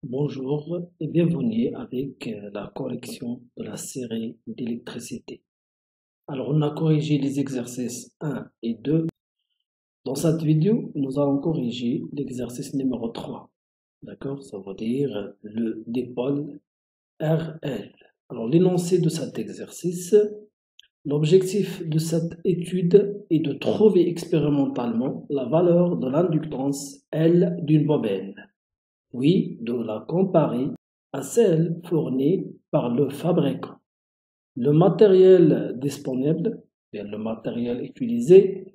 Bonjour et bienvenue avec la correction de la série d'électricité. Alors, on a corrigé les exercices 1 et 2. Dans cette vidéo, nous allons corriger l'exercice numéro 3. D'accord? Ça veut dire le dipôle RL. Alors, l'énoncé de cet exercice, l'objectif de cette étude est de trouver expérimentalement la valeur de l'inductance L d'une bobine. Oui, de la comparer à celle fournie par le fabricant. Le matériel disponible, le matériel utilisé,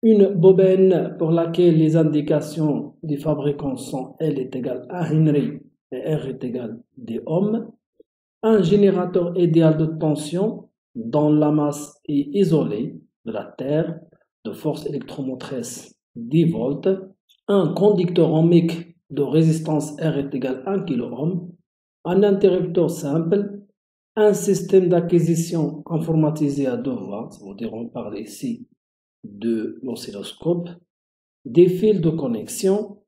une bobine pour laquelle les indications des fabricants sont L est égal à Henry et R est égal à d ohms, un générateur idéal de tension dont la masse est isolée de la Terre de force électromotrice 10 volts, un conducteur ohmique de résistance R est égal à 1 kΩ, un interrupteur simple, un système d'acquisition informatisé à deux voies, c'est-à-dire on parle ici de l'oscilloscope, des fils de connexion.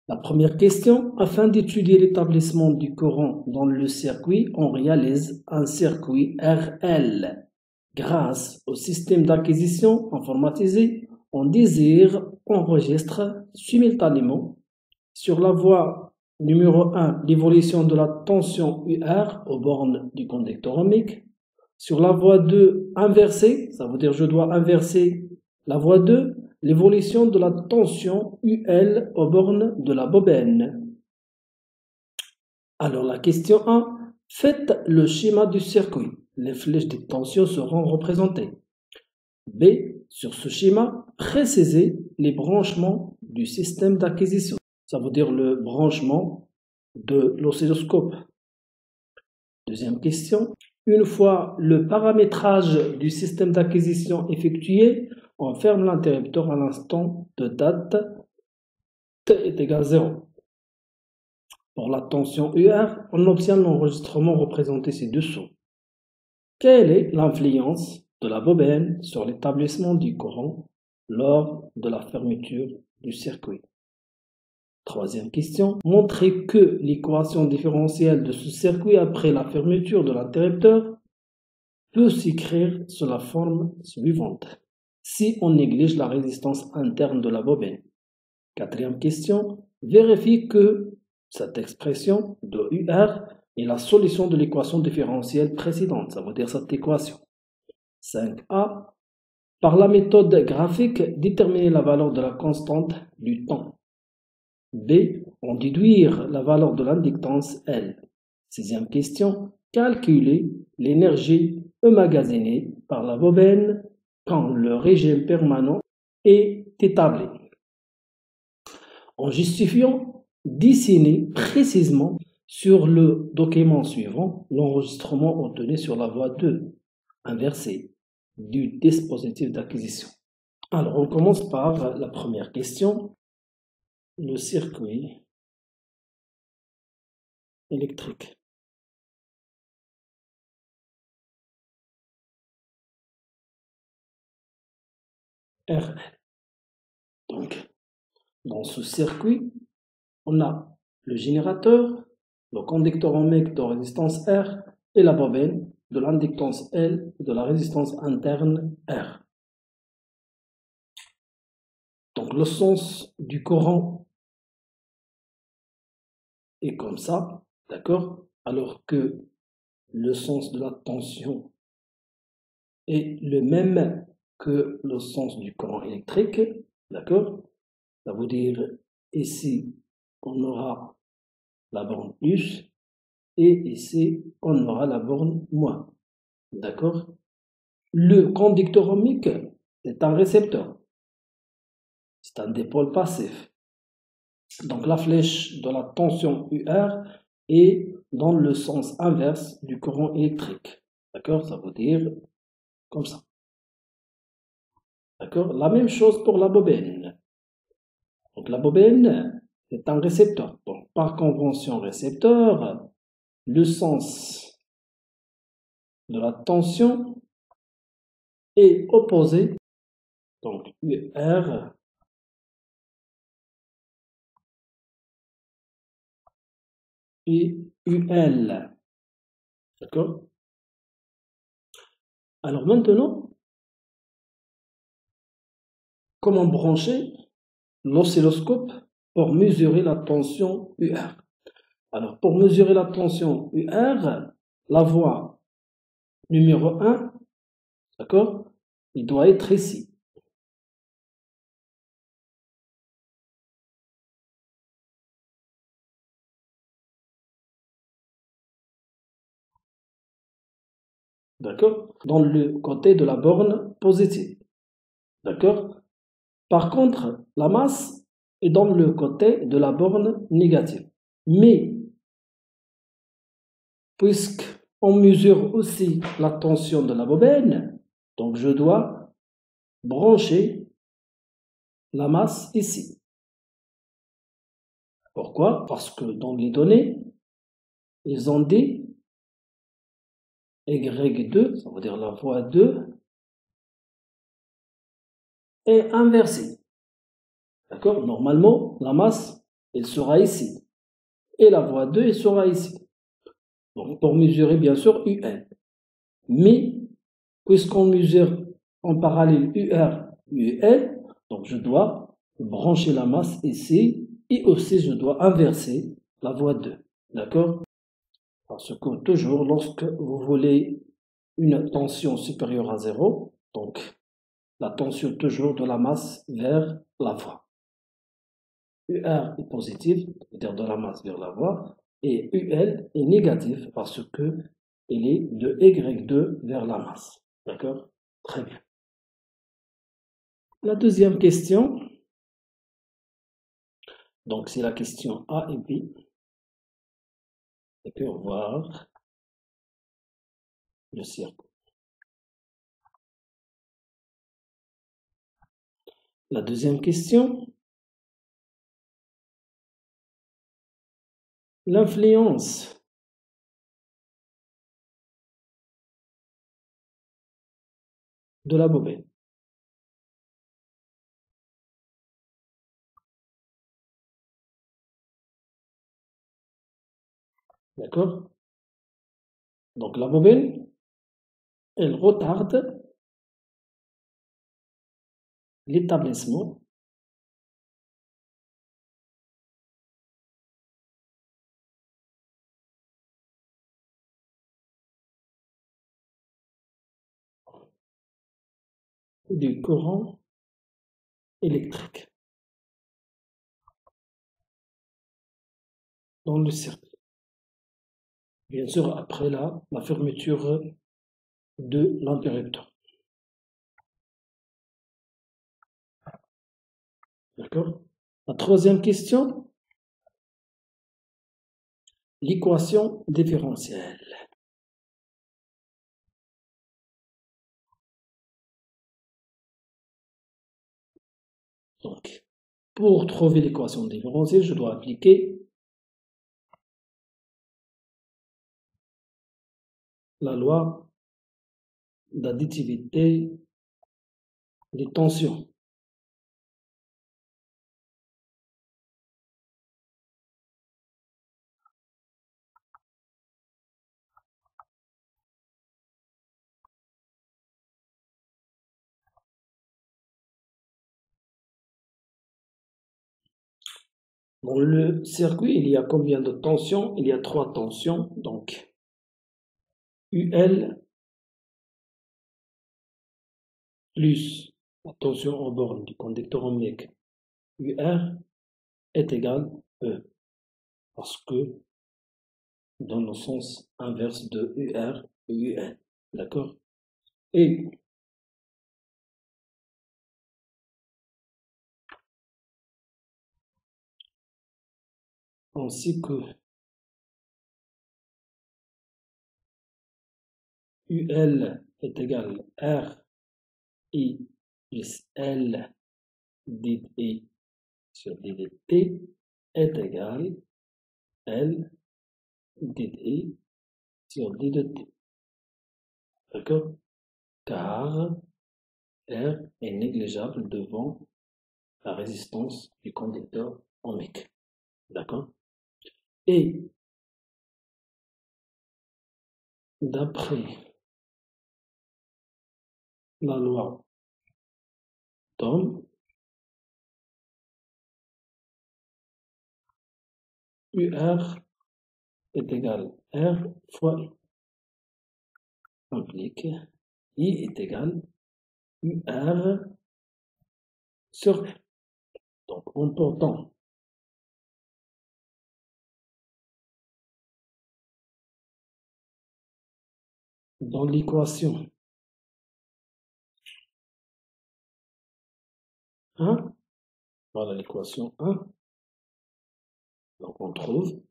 La première question, afin d'étudier l'établissement du courant dans le circuit, on réalise un circuit RL. Grâce au système d'acquisition informatisé, on désire enregistrer simultanément sur la voie numéro 1 l'évolution de la tension UR aux bornes du conducteur ohmique. Sur la voie 2 inversée, ça veut dire je dois inverser la voie 2, l'évolution de la tension UL aux bornes de la bobine. Alors la question 1, faites le schéma du circuit. Les flèches de tension seront représentées. B, sur ce schéma, précisez les branchements du système d'acquisition. Ça veut dire le branchement de l'oscilloscope. Deuxième question. Une fois le paramétrage du système d'acquisition effectué, on ferme l'interrupteur à l'instant de date t est égal à 0. Pour la tension UR, on obtient l'enregistrement représenté ci-dessous. Quelle est l'influence de la bobine sur l'établissement du courant lors de la fermeture du circuit? Troisième question. Montrez que l'équation différentielle de ce circuit après la fermeture de l'interrupteur peut s'écrire sous la forme suivante si on néglige la résistance interne de la bobine. Quatrième question. Vérifie que cette expression de UR est la solution de l'équation différentielle précédente, ça veut dire cette équation. 5a. Par la méthode graphique, déterminer la valeur de la constante du temps. B. En déduire la valeur de l'inductance L. Sixième question. Calculer l'énergie emmagasinée par la bobine quand le régime permanent est établi. En justifiant, dessiner précisément sur le document suivant l'enregistrement obtenu sur la voie 2 inversée du dispositif d'acquisition. Alors, on commence par la première question. Le circuit électrique. RL. Donc, dans ce circuit, on a le générateur, le conducteur ohmique de résistance R et la bobine de l'inductance L et de la résistance interne R. Donc, le sens du courant est comme ça, d'accord? Alors que le sens de la tension est le même que le sens du courant électrique, d'accord? Ça veut dire ici, on aura la borne plus et ici, on aura la borne moins, d'accord? Le conducteur ohmique est un récepteur, c'est un dipôle passif. Donc la flèche de la tension UR est dans le sens inverse du courant électrique. D'accord? Ça veut dire comme ça. D'accord? La même chose pour la bobine. Donc la bobine est un récepteur. Donc par convention récepteur, le sens de la tension est opposé. Donc UR et UL. D'accord? Alors maintenant, comment brancher l'oscilloscope pour mesurer la tension UR? Alors, pour mesurer la tension UR, la voie numéro 1, d'accord, il doit être ici. D'accord? Dans le côté de la borne positive. D'accord? Par contre, la masse est dans le côté de la borne négative. Mais, puisqu'on mesure aussi la tension de la bobine, donc je dois brancher la masse ici. Pourquoi? Parce que dans les données, ils ont dit Y2, ça veut dire la voie 2, est inversée. D'accord? Normalement, la masse, elle sera ici. Et la voie 2, elle sera ici. Donc, pour mesurer, bien sûr, UN. Mais, puisqu'on mesure en parallèle UR, UL, donc je dois brancher la masse ici, et aussi je dois inverser la voie 2. D'accord? Parce que toujours, lorsque vous voulez une tension supérieure à 0, donc la tension toujours de la masse vers la voie. UR est positif, c'est-à-dire de la masse vers la voie, et UL est négatif parce que il est de Y2 vers la masse. D'accord? Très bien. La deuxième question, donc c'est la question A et B. Et puis on va voir le circuit. La deuxième question, l'influence de la bobine. D'accord? Donc la bobine, elle retarde l'établissement du courant électrique dans le circuit. Bien sûr, après la fermeture de l'interrupteur. D'accord? La troisième question, l'équation différentielle. Donc, pour trouver l'équation différentielle, je dois appliquer la loi d'additivité des tensions. Dans le circuit, il y a combien de tensions? Il y a 3 tensions, donc UL plus la tension en borne du conducteur ohmique UR est égal E, parce que dans le sens inverse de UR et UN. D'accord? Et ainsi que UL est égal R I plus L dit I sur D T est égal L dit I sur D de T. D'accord? Car R est négligeable devant la résistance du conducteur ohmique. D'accord? Et d'après la loi d'Ohm, UR est égal à R fois I. Implique I est égal à UR sur R. Donc, en portant dans l'équation 1, voilà l'équation 1, donc on trouve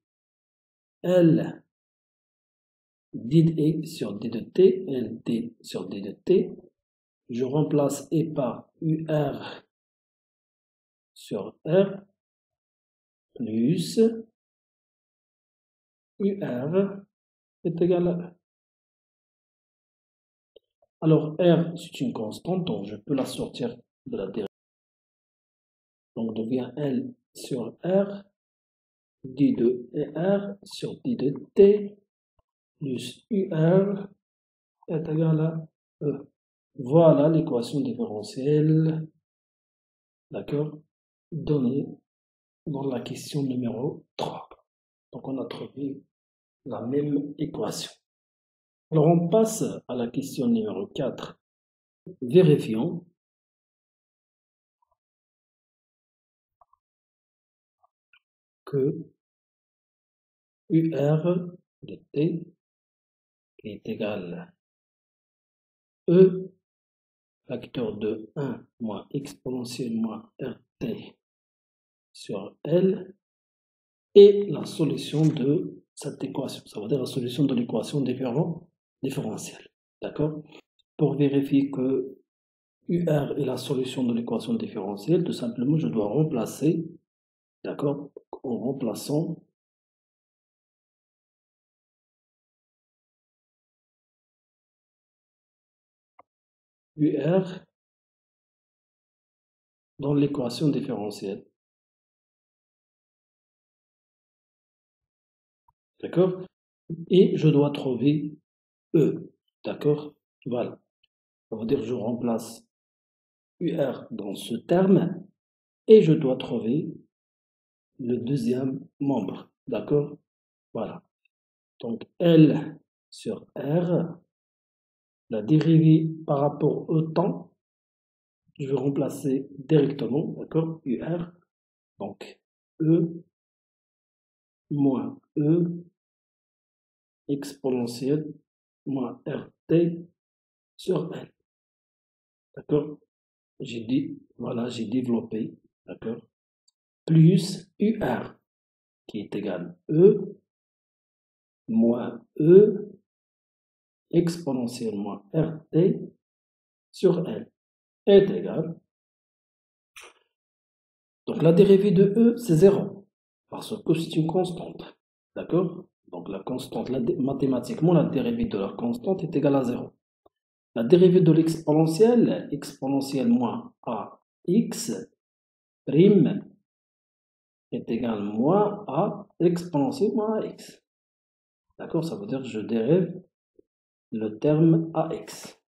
L d sur d de t, L d sur d de t, je remplace E par UR sur R plus UR est égal à E. Alors R c'est une constante, donc je peux la sortir de la dérivée. Donc devient L sur R, d de R sur d de t plus UR est égal à E. Voilà l'équation différentielle, d'accord, donnée dans la question numéro 3. Donc on a trouvé la même équation. Alors on passe à la question numéro 4. Vérifions que UR de t est égal à E facteur de 1 moins exponentielle moins RT sur L et la solution de cette équation. Ça veut dire la solution de l'équation différentielle. D'accord? Pour vérifier que UR est la solution de l'équation différentielle, tout simplement, je dois remplacer, d'accord, en remplaçant UR dans l'équation différentielle. D'accord? Et je dois trouver E. D'accord? Voilà. Ça veut dire que je remplace UR dans ce terme et je dois trouver le deuxième membre. D'accord? Voilà. Donc L sur R, la dérivée par rapport au temps, je vais remplacer directement, d'accord? UR, donc E moins E exponentielle moins RT sur L. D'accord? J'ai dit, voilà, j'ai développé, d'accord? Plus UR qui est égal à E moins E exponentielle moins RT sur L est égal. Donc la dérivée de E, c'est 0, parce que c'est une constante. D'accord? Donc la constante, mathématiquement, la dérivée de la constante est égale à 0. La dérivée de l'exponentielle, exponentielle moins AX prime est égale moins A exponentielle moins AX. D'accord? Ça veut dire que je dérive le terme AX.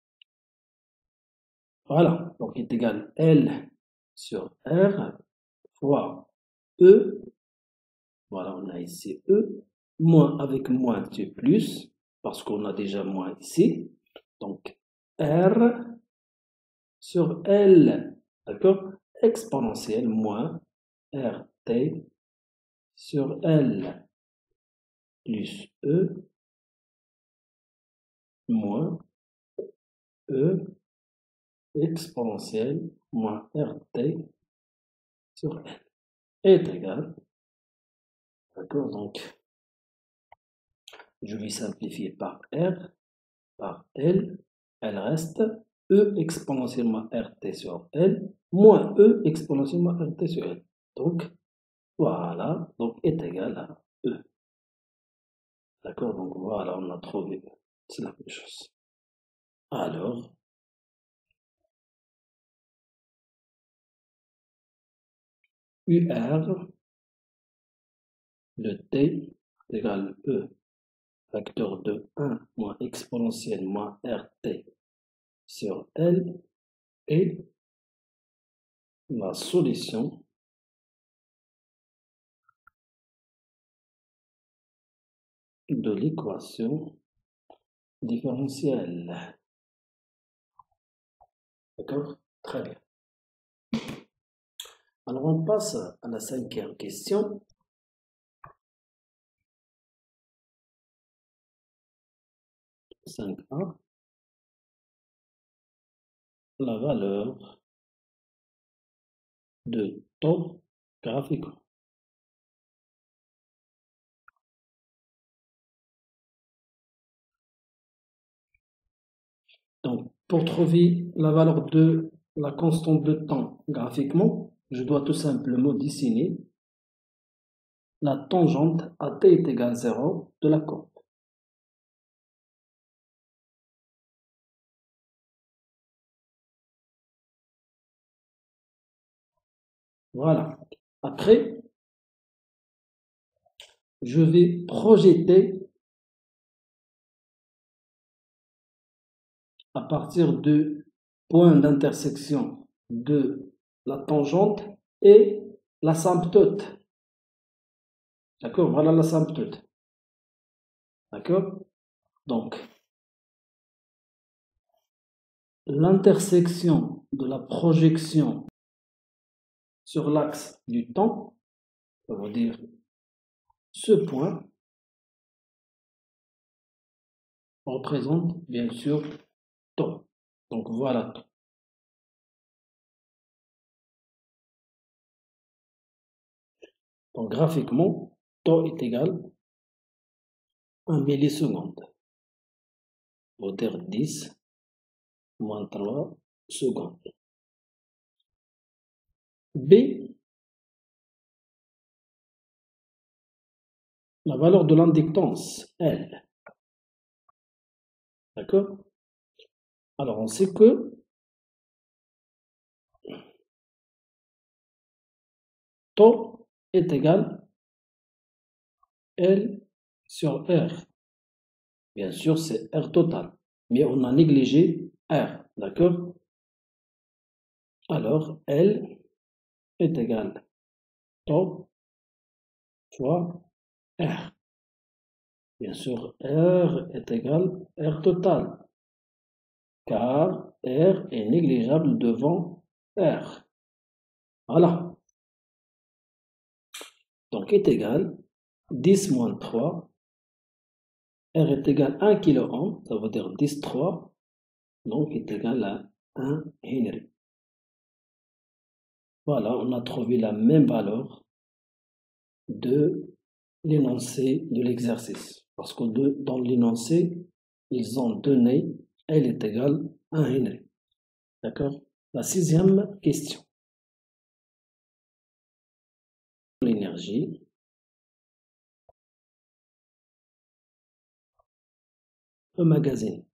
Voilà. Donc est égal L sur R fois E. Voilà, on a ici E. Moins avec moins, c'est plus, parce qu'on a déjà moins ici. Donc R sur L, d'accord? Exponentielle moins RT sur L plus E moins E exponentielle moins RT sur L est égal, d'accord? Donc, je vais simplifier par R, par L, elle reste E exponentiellement RT sur L moins E exponentiellement RT sur L. Donc, voilà, donc est égal à E. D'accord? Donc, voilà, on a trouvé. C'est la même chose. Alors, UR de T égale E facteur de 1 moins exponentielle moins RT sur L est la solution de l'équation différentielle. D'accord? Très bien. Alors on passe à la 5e question. A. La valeur de taux graphique. Donc, pour trouver la valeur de la constante de temps graphiquement, je dois tout simplement dessiner la tangente à t est égal à 0 de la courbe. Voilà. Après, je vais projeter à partir de point d'intersection de la tangente et l'asymptote. D'accord? Voilà l'asymptote. D'accord? Donc, l'intersection de la projection sur l'axe du temps, ça veut dire ce point, représente bien sûr taux. Donc voilà taux. Donc graphiquement, taux est égal à 1 milliseconde. Ça veut dire 10 moins 3 secondes. B, la valeur de l'inductance, L. D'accord? Alors on sait que taux est égal L sur R. Bien sûr, c'est R total, mais on a négligé R. D'accord? Alors L est égal taux fois R. Bien sûr, R est égal R total, car R est négligeable devant R. Voilà. Donc est égal 10 moins 3. R est égal à 1 kilo, ça veut dire 10 3, donc est égal à 1 Henry. Voilà, on a trouvé la même valeur de l'énoncé de l'exercice. Parce que dans l'énoncé, ils ont donné L est égal à 1 Henry. D'accord? La 6e question. L'énergie emmagasinée.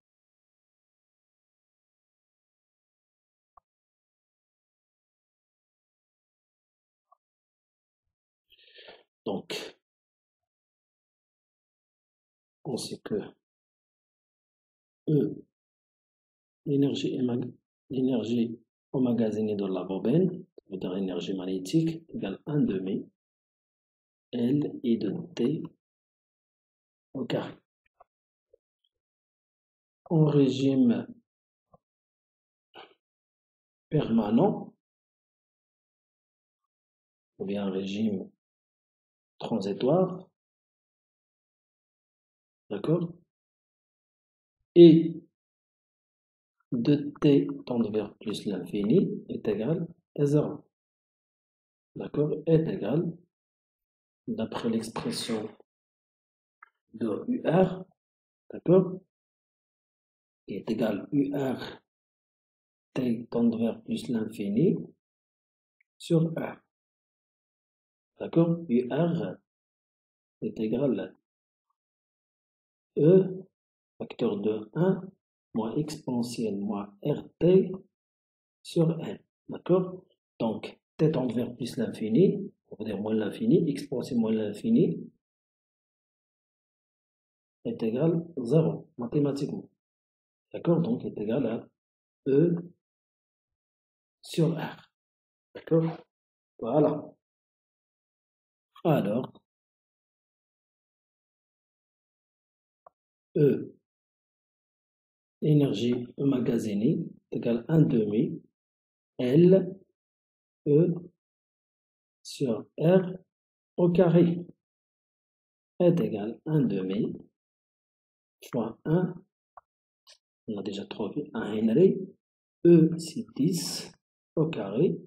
Donc, on sait que E, l'énergie emmagasinée dans la bobine, ça veut dire l'énergie magnétique, égale 1 demi L I de T au carré. En régime permanent, ou bien régime transitoire, d'accord, et de t tendre vers plus l'infini est égal à 0. D'accord, est égal, d'après l'expression de UR, d'accord, qui est égal UR t tendre vers plus l'infini sur R. D'accord, UR est égal à E facteur de 1 moins exponentielle moins RT sur N. D'accord? Donc, t tend vers plus l'infini, on va dire moins l'infini, exponentielle moins l'infini, est égal à 0, mathématiquement. D'accord? Donc, est égal à E sur R. D'accord? Voilà. Alors, E, énergie emmagasinée, est égal à 1/2 L, E sur R au carré est égal à 1/2 fois 1, on a déjà trouvé 1 Henry, E c'est 10 au carré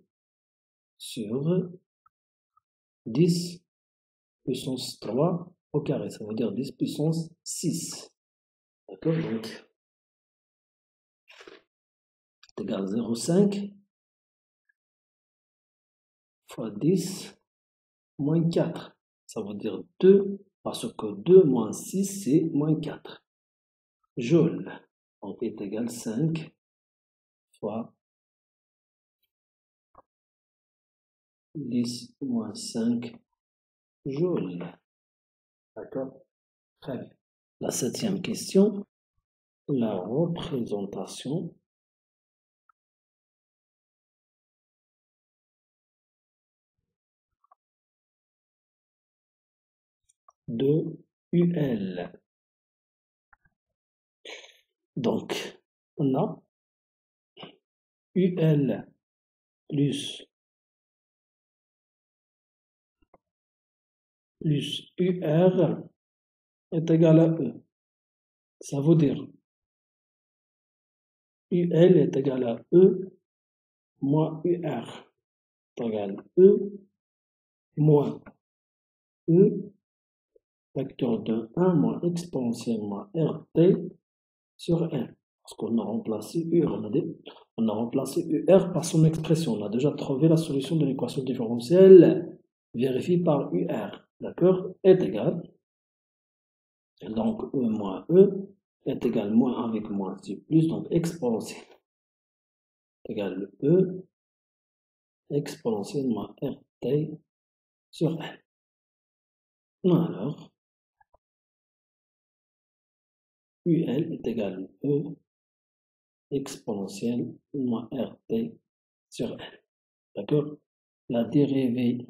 sur 10 puissance 3 au carré, ça veut dire 10 puissance 6. D'accord? Donc, c'est égal à 0,5 fois 10 moins 4. Ça veut dire 2, parce que 2 moins 6, c'est moins 4. Joule. Donc, est égal à 5 fois 10 moins 5 joules. D'accord? Très bien. La 7e question, la représentation de UL. Donc, on a UL plus UR est égal à E. Ça veut dire UL est égal à E moins UR est égal à E moins E facteur de 1 moins exponentielle moins RT sur N. Parce qu'on a remplacé UR, on a remplacé UR par son expression. On a déjà trouvé la solution de l'équation différentielle vérifiée par UR. D'accord? Est égal. Donc E moins E est égal moins avec moins, c'est plus, donc exponentielle égale E exponentielle moins RT sur N. Alors, UL est égal à E exponentielle moins RT sur N. D'accord? La dérivée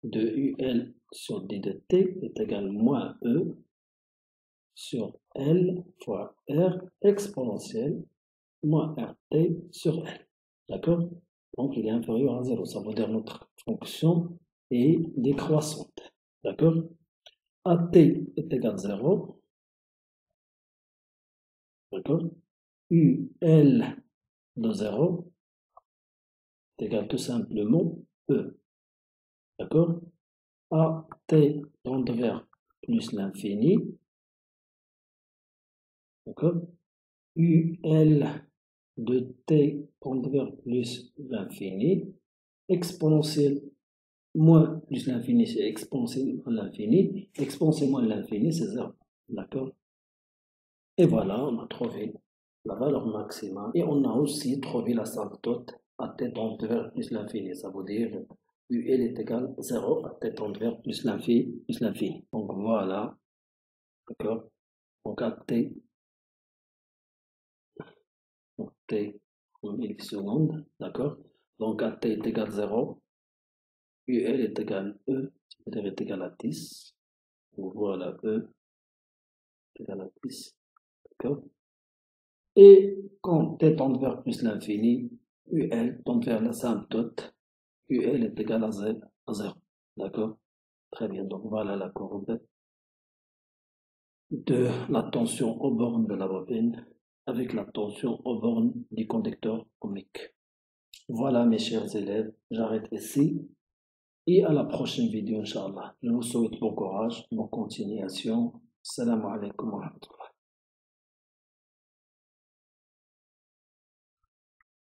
de UL sur D de T est égal à moins E sur L fois R exponentielle moins RT sur L. D'accord? Donc, il est inférieur à 0. Ça veut dire notre fonction est décroissante. D'accord? AT est égal à 0. D'accord? UL de 0 est égal tout simplement E. D'accord? AT tend vers plus l'infini. D'accord? UL de T tend vers plus l'infini. Exponentielle moins plus l'infini, c'est exponentielle moins l'infini. Exponentielle moins l'infini, c'est 0. D'accord? Et voilà, on a trouvé la valeur maximale. Et on a aussi trouvé la symptote à T tend vers plus l'infini. Ça veut dire UL est égal à 0 à T tend vers plus l'infini. Donc voilà. D'accord? Donc à T, donc T en millisecondes. D'accord? Donc à T est égal à 0. UL est égal à E, c'est-à-dire est égal à 10. Donc voilà, E est égal à 10. D'accord? Et quand T tend vers plus l'infini, UL tend vers l'asymptote, UL est égal à 0. D'accord? Très bien, donc voilà la courbe de la tension aux bornes de la bobine avec la tension aux bornes du conducteur ohmique. Voilà mes chers élèves, j'arrête ici et à la prochaine vidéo, Inch'Allah. Je vous souhaite bon courage, bonne continuation. Salam alaikum wa rahmatullah.